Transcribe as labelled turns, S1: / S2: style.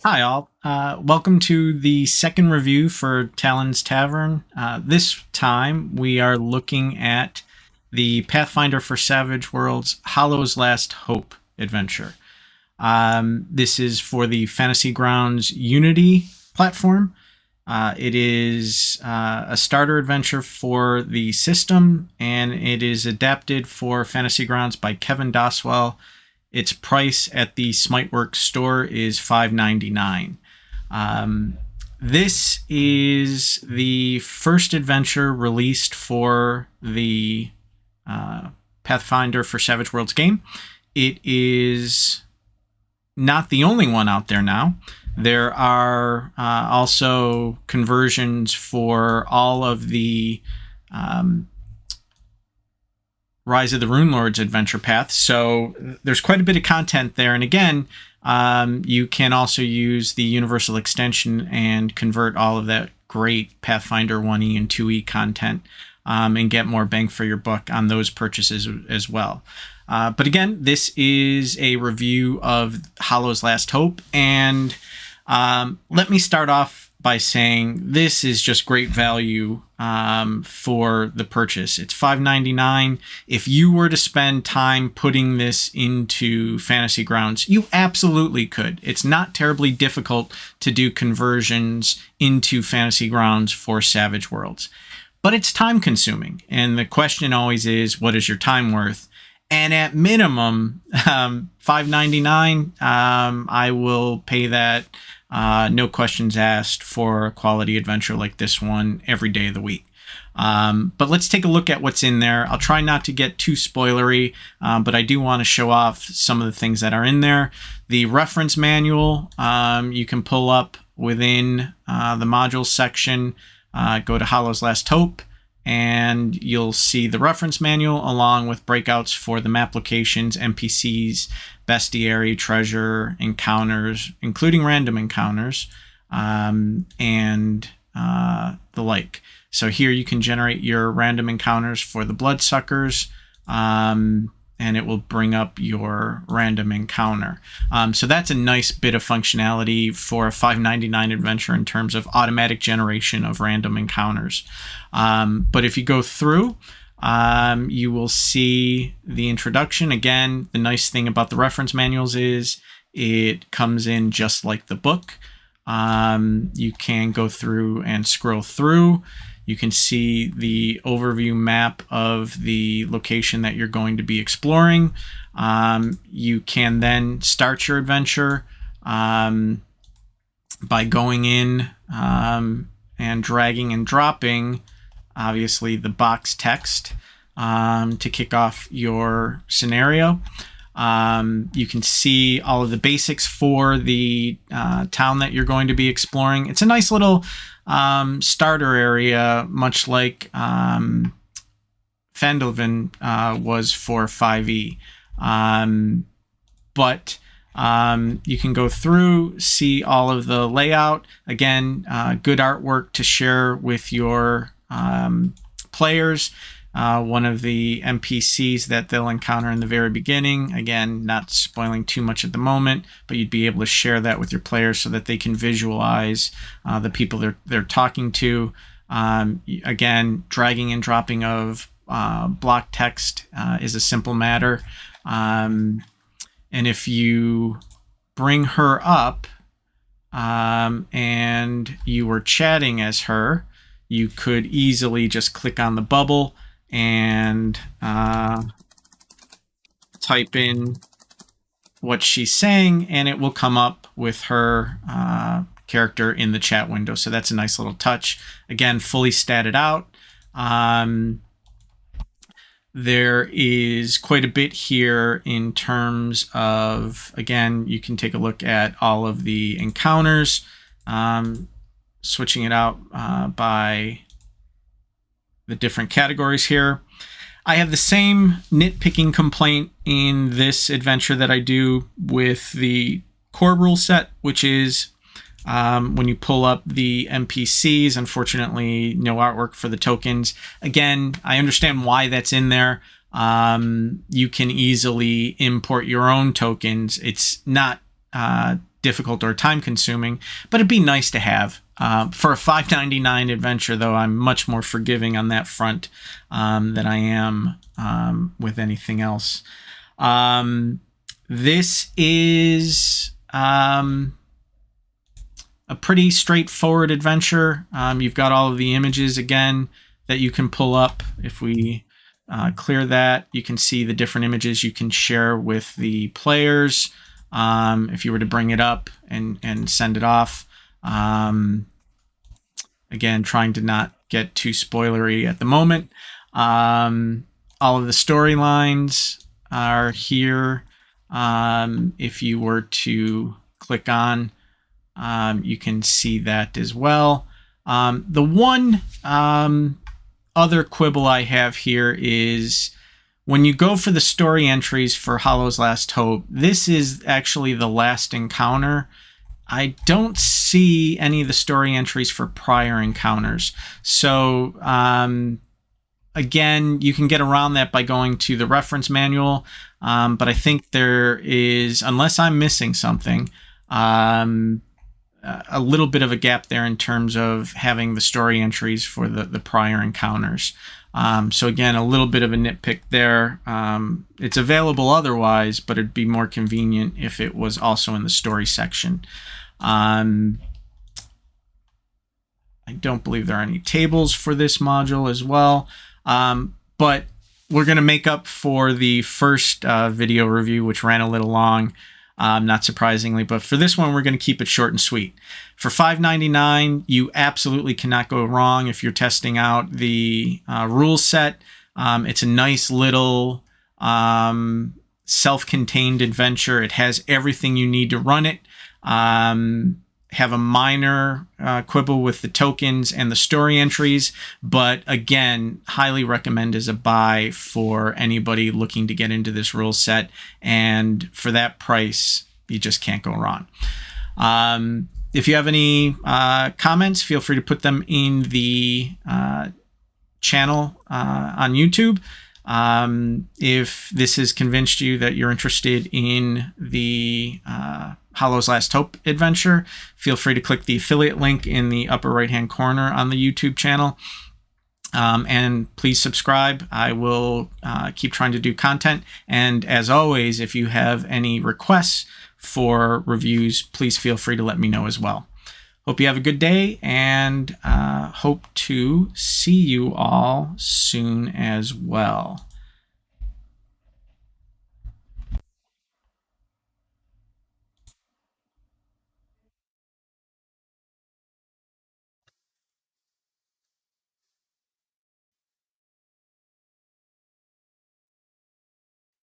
S1: Hi, all. Welcome to the second review for Talon's Tavern. This time we are looking at the Pathfinder for Savage Worlds Hollow's Last Hope adventure. This is for the Fantasy Grounds Unity platform. It is a starter adventure for the system, and it is adapted for Fantasy Grounds by Kevin Doswell. Its price at the Smiteworks store is $5.99. This is the first adventure released for the Pathfinder for Savage Worlds game. It is not the only one out there now. There are also conversions for all of the Rise of the Runelords adventure path. So there's quite a bit of content there. And again, you can also use the Universal Extension and convert all of that great Pathfinder 1E and 2E content and get more bang for your buck on those purchases as well. But again, this is a review of Hollow's Last Hope. And let me start off by saying this is just great value for the purchase. It's $5.99. If you were to spend time putting this into Fantasy Grounds, you absolutely could. It's not terribly difficult to do conversions into Fantasy Grounds for Savage Worlds. But it's time consuming. And the question always is, what is your time worth? And at minimum, $5.99, I will pay that. No questions asked for a quality adventure like this one every day of the week. But let's take a look at what's in there. I'll try not to get too spoilery, but I do want to show off some of the things that are in there. The reference manual you can pull up within the modules section. Go to Hollow's Last Hope, and you'll see the reference manual along with breakouts for the map locations, NPCs, bestiary, treasure, encounters, including random encounters, and the like. So here you can generate your random encounters for the bloodsuckers, and it will bring up your random encounter. So that's a nice bit of functionality for a $5.99 adventure in terms of automatic generation of random encounters. But if you go through, you will see the introduction. Again, the nice thing about the reference manuals is it comes in just like the book. You can go through and scroll through. You can see the overview map of the location that you're going to be exploring. You can then start your adventure by going in and dragging and dropping, obviously, the box text to kick off your scenario. You can see all of the basics for the town that you're going to be exploring. It's a nice little starter area, much like Phandelven was for 5e. But you can go through, see all of the layout. Again, good artwork to share with your players. One of the NPCs that they'll encounter in the very beginning. Again, not spoiling too much at the moment, but you'd be able to share that with your players so that they can visualize the people they're talking to. Again, dragging and dropping of block text is a simple matter. And if you bring her up and you were chatting as her, you could easily just click on the bubble and type in what she's saying, and it will come up with her character in the chat window. So that's a nice little touch. Again, fully statted out. There is quite a bit here in terms of, again, you can take a look at all of the encounters, switching it out by the different categories here. I have the same nitpicking complaint in this adventure that I do with the core rule set, which is when you pull up the NPCs, unfortunately, no artwork for the tokens. Again, I understand why that's in there. You can easily import your own tokens. It's not difficult or time consuming, but it'd be nice to have. For a $5.99 adventure, though, I'm much more forgiving on that front than I am with anything else. This is a pretty straightforward adventure. You've got all of the images again that you can pull up. If we clear that, you can see the different images you can share with the players. If you were to bring it up and send it off. Again, trying to not get too spoilery at the moment. All of the storylines are here. If you were to click on, you can see that as well. The one other quibble I have here is when you go for the story entries for Hollow's Last Hope, this is actually the last encounter. I don't see any of the story entries for prior encounters. So, again, you can get around that by going to the reference manual. But I think there is, unless I'm missing something, a little bit of a gap there in terms of having the story entries for the prior encounters. So again, a little bit of a nitpick there. It's available otherwise, but it'd be more convenient if it was also in the story section. I don't believe there are any tables for this module as well. But we're going to make up for the first video review, which ran a little long. Not surprisingly, but for this one, we're going to keep it short and sweet. For $5.99, you absolutely cannot go wrong if you're testing out the rule set. It's a nice little self-contained adventure. It has everything you need to run it. Have a minor quibble with the tokens and the story entries, but again, highly recommend as a buy for anybody looking to get into this rule set. And for that price, you just can't go wrong. If you have any comments, feel free to put them in the channel on YouTube. If this has convinced you that you're interested in the Hollow's Last Hope adventure, feel free to click the affiliate link in the upper right hand corner on the YouTube channel. And please subscribe. I will keep trying to do content. And as always, if you have any requests for reviews, please feel free to let me know as well. Hope you have a good day, and hope to see you all soon as well.